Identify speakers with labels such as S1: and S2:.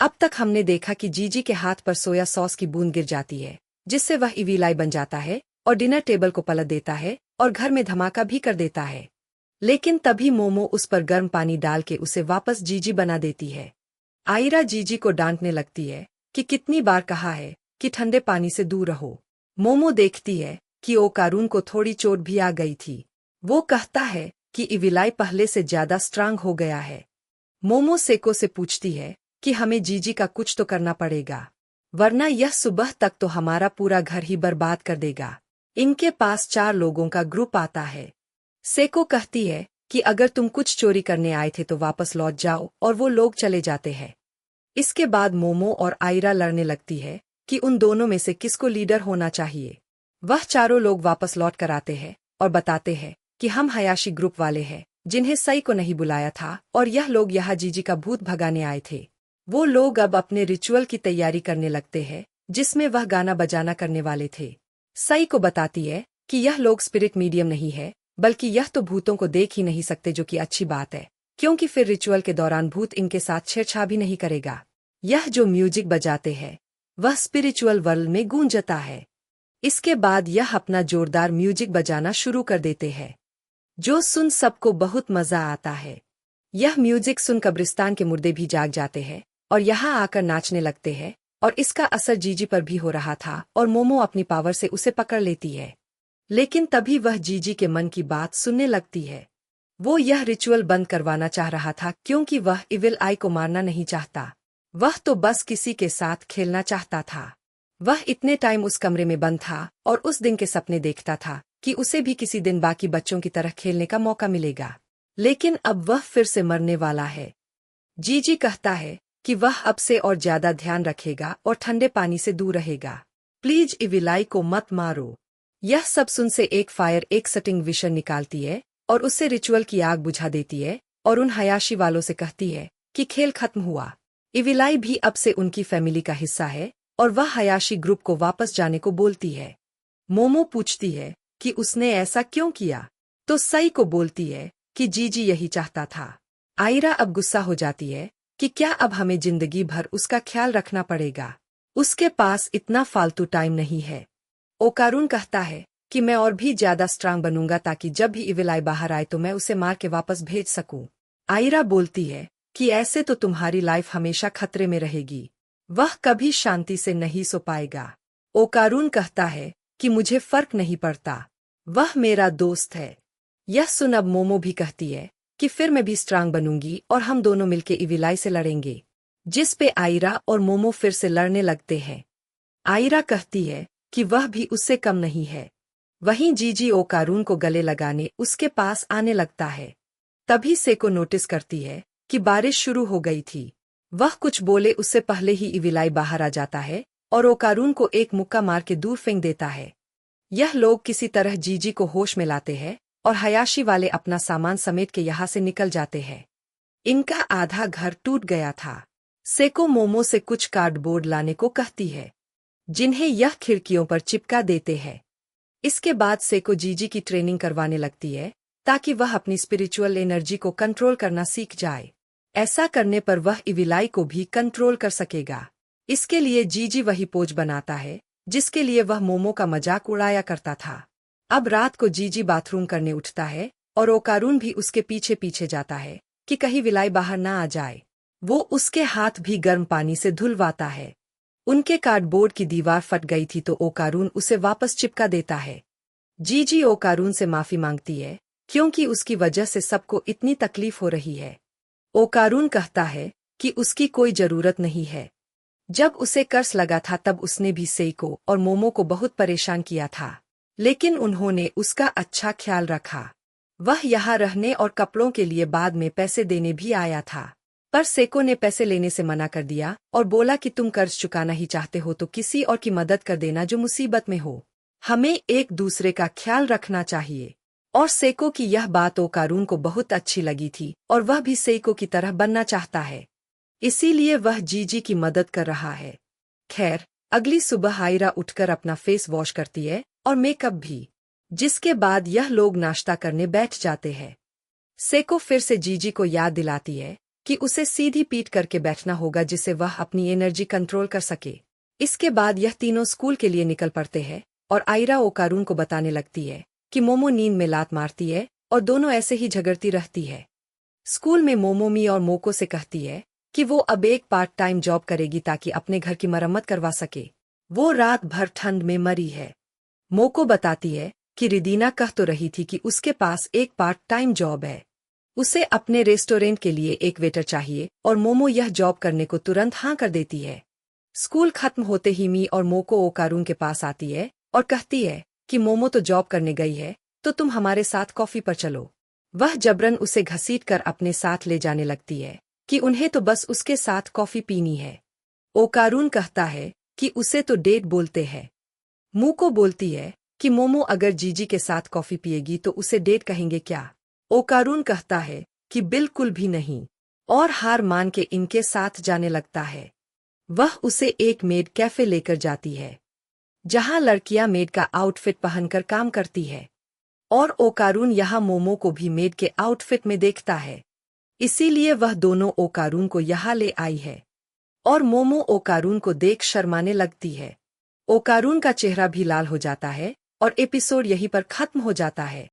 S1: अब तक हमने देखा कि जीजी के हाथ पर सोया सॉस की बूंद गिर जाती है, जिससे वह इविलाई बन जाता है और डिनर टेबल को पलट देता है और घर में धमाका भी कर देता है। लेकिन तभी मोमो उस पर गर्म पानी डाल के उसे वापस जीजी बना देती है। आयरा जीजी को डांटने लगती है कि कितनी बार कहा है कि ठंडे पानी से दूर रहो। मोमो देखती है कि ओकारून को थोड़ी चोट भी आ गई थी। वो कहता है कि इविलाई पहले से ज्यादा स्ट्रांग हो गया है। मोमो सेको से पूछती है कि हमें जीजी का कुछ तो करना पड़ेगा, वरना यह सुबह तक तो हमारा पूरा घर ही बर्बाद कर देगा। इनके पास 4 लोगों का ग्रुप आता है। सेको कहती है कि अगर तुम कुछ चोरी करने आए थे तो वापस लौट जाओ, और वो लोग चले जाते हैं। इसके बाद मोमो और आयरा लड़ने लगती है कि उन दोनों में से किसको लीडर होना चाहिए। वह चारों लोग वापस लौट कर आते हैं और बताते हैं कि हम हयाशी ग्रुप वाले हैं, जिन्हें सई को नहीं बुलाया था, और यह लोग यहाँ जीजी का भूत भगाने आए थे। वो लोग अब अपने रिचुअल की तैयारी करने लगते हैं, जिसमें वह गाना बजाना करने वाले थे। सई को बताती है कि यह लोग स्पिरिट मीडियम नहीं है, बल्कि यह तो भूतों को देख ही नहीं सकते, जो कि अच्छी बात है, क्योंकि फिर रिचुअल के दौरान भूत इनके साथ छेड़छाड़ भी नहीं करेगा। यह जो म्यूजिक बजाते हैं वह स्पिरिचुअल वर्ल्ड में गूंजता है। इसके बाद यह अपना जोरदार म्यूजिक बजाना शुरू कर देते हैं, जो सुन सबको बहुत मजा आता है। यह म्यूजिक सुन कब्रिस्तान के मुर्दे भी जाग जाते हैं और यहाँ आकर नाचने लगते हैं, और इसका असर जीजी पर भी हो रहा था और मोमो अपनी पावर से उसे पकड़ लेती है। लेकिन तभी वह जीजी के मन की बात सुनने लगती है। वो यह रिचुअल बंद करवाना चाह रहा था, क्योंकि वह इविल आई को मारना नहीं चाहता। वह तो बस किसी के साथ खेलना चाहता था। वह इतने टाइम उस कमरे में बंद था और उस दिन के सपने देखता था कि उसे भी किसी दिन बाकी बच्चों की तरह खेलने का मौका मिलेगा। लेकिन अब वह फिर से मरने वाला है। जीजी कहता है कि वह अब से और ज्यादा ध्यान रखेगा और ठंडे पानी से दूर रहेगा। प्लीज इविलाई को मत मारो। यह सब सुन से एक फायर एक सटिंग विशन निकालती है और उससे रिचुअल की आग बुझा देती है, और उन हयाशी वालों से कहती है कि खेल खत्म हुआ। इविलाई भी अब से उनकी फैमिली का हिस्सा है और वह हयाशी ग्रुप को वापस जाने को बोलती है। मोमो पूछती है कि उसने ऐसा क्यों किया, तो सई को बोलती है कि जीजी यही चाहता था। आयरा अब गुस्सा हो जाती है कि क्या अब हमें जिंदगी भर उसका ख्याल रखना पड़ेगा। उसके पास इतना फालतू टाइम नहीं है। ओकारून कहता है कि मैं और भी ज्यादा स्ट्रांग बनूंगा, ताकि जब भी इविलाई बाहर आए तो मैं उसे मार के वापस भेज सकूं। आयरा बोलती है कि ऐसे तो तुम्हारी लाइफ हमेशा खतरे में रहेगी। वह कभी शांति से नहीं सो पाएगा। ओकारून कहता है कि मुझे फर्क नहीं पड़ता, वह मेरा दोस्त है। यह सुन अब मोमो भी कहती है कि फिर मैं भी स्ट्रांग बनूंगी और हम दोनों मिलके इविलाई से लड़ेंगे, जिस पे आयरा और मोमो फिर से लड़ने लगते हैं। आयरा कहती है कि वह भी उससे कम नहीं है। वहीं जीजी ओकारून को गले लगाने उसके पास आने लगता है। तभी सेको नोटिस करती है कि बारिश शुरू हो गई थी। वह कुछ बोले उससे पहले ही इविलाई बाहर आ जाता है और ओकारून को एक मुक्का मार के दूर फेंक देता है। यह लोग किसी तरह जीजी को होश में लाते हैं और हयाशी वाले अपना सामान समेट के यहाँ से निकल जाते हैं। इनका आधा घर टूट गया था। सेको मोमो से कुछ कार्डबोर्ड लाने को कहती है, जिन्हें यह खिड़कियों पर चिपका देते हैं। इसके बाद सेको जीजी की ट्रेनिंग करवाने लगती है, ताकि वह अपनी स्पिरिचुअल एनर्जी को कंट्रोल करना सीख जाए। ऐसा करने पर वह इविलाई को भी कंट्रोल कर सकेगा। इसके लिए जीजी वही पोज बनाता है जिसके लिए वह मोमो का मजाक उड़ाया करता था। अब रात को जीजी बाथरूम करने उठता है और ओकारून भी उसके पीछे पीछे जाता है कि कहीं विलाई बाहर ना आ जाए। वो उसके हाथ भी गर्म पानी से धुलवाता है। उनके कार्डबोर्ड की दीवार फट गई थी तो ओकारून उसे वापस चिपका देता है। जीजी ओकारून से माफी मांगती है, क्योंकि उसकी वजह से सबको इतनी तकलीफ हो रही है। ओकारून कहता है कि उसकी कोई जरूरत नहीं है। जब उसे कर्ज लगा था तब उसने भी सेको और मोमो को बहुत परेशान किया था, लेकिन उन्होंने उसका अच्छा ख्याल रखा। वह यहाँ रहने और कपड़ों के लिए बाद में पैसे देने भी आया था, पर सेको ने पैसे लेने से मना कर दिया और बोला कि तुम कर्ज चुकाना ही चाहते हो तो किसी और की मदद कर देना जो मुसीबत में हो। हमें एक दूसरे का ख्याल रखना चाहिए। और सेको की यह बात ओकारून को बहुत अच्छी लगी थी और वह भी सेको की तरह बनना चाहता है, इसीलिए वह जीजी की मदद कर रहा है। खैर, अगली सुबह आयरा उठकर अपना फेस वॉश करती है और मेकअप भी, जिसके बाद यह लोग नाश्ता करने बैठ जाते हैं। सेको फिर से जीजी को याद दिलाती है कि उसे सीधी पीठ करके बैठना होगा जिससे वह अपनी एनर्जी कंट्रोल कर सके। इसके बाद यह तीनों स्कूल के लिए निकल पड़ते हैं और आयरा ओकारून को बताने लगती है कि मोमो नींद में लात मारती है और दोनों ऐसे ही झगड़ती रहती है। स्कूल में मोमो मी और मोको से कहती है कि वो अब एक पार्ट टाइम जॉब करेगी ताकि अपने घर की मरम्मत करवा सके। वो रात भर ठंड में मरी है। मोको बताती है कि रिदीना कह तो रही थी कि उसके पास एक पार्ट टाइम जॉब है, उसे अपने रेस्टोरेंट के लिए एक वेटर चाहिए और मोमो यह जॉब करने को तुरंत हाँ कर देती है। स्कूल खत्म होते ही मी और मोको ओकारून के पास आती है और कहती है कि मोमो तो जॉब करने गई है तो तुम हमारे साथ कॉफी पर चलो। वह जबरन उसे घसीट कर अपने साथ ले जाने लगती है कि उन्हें तो बस उसके साथ कॉफी पीनी है। ओकारून कहता है कि उसे तो डेट बोलते हैं। मोको बोलती है कि मोमो अगर जीजी के साथ कॉफी पिएगी तो उसे डेट कहेंगे क्या। ओकारून कहता है कि बिल्कुल भी नहीं और हार मान के इनके साथ जाने लगता है। वह उसे एक मेड कैफे लेकर जाती है जहां लड़कियां मेड का आउटफिट पहनकर काम करती है और ओकारून यहाँ मोमो को भी मेड के आउटफिट में देखता है, इसीलिए वह दोनों ओकारून को यहाँ ले आई है और मोमो ओकारून को देख शर्माने लगती है। ओकारून का चेहरा भी लाल हो जाता है और एपिसोड यहीं पर खत्म हो जाता है।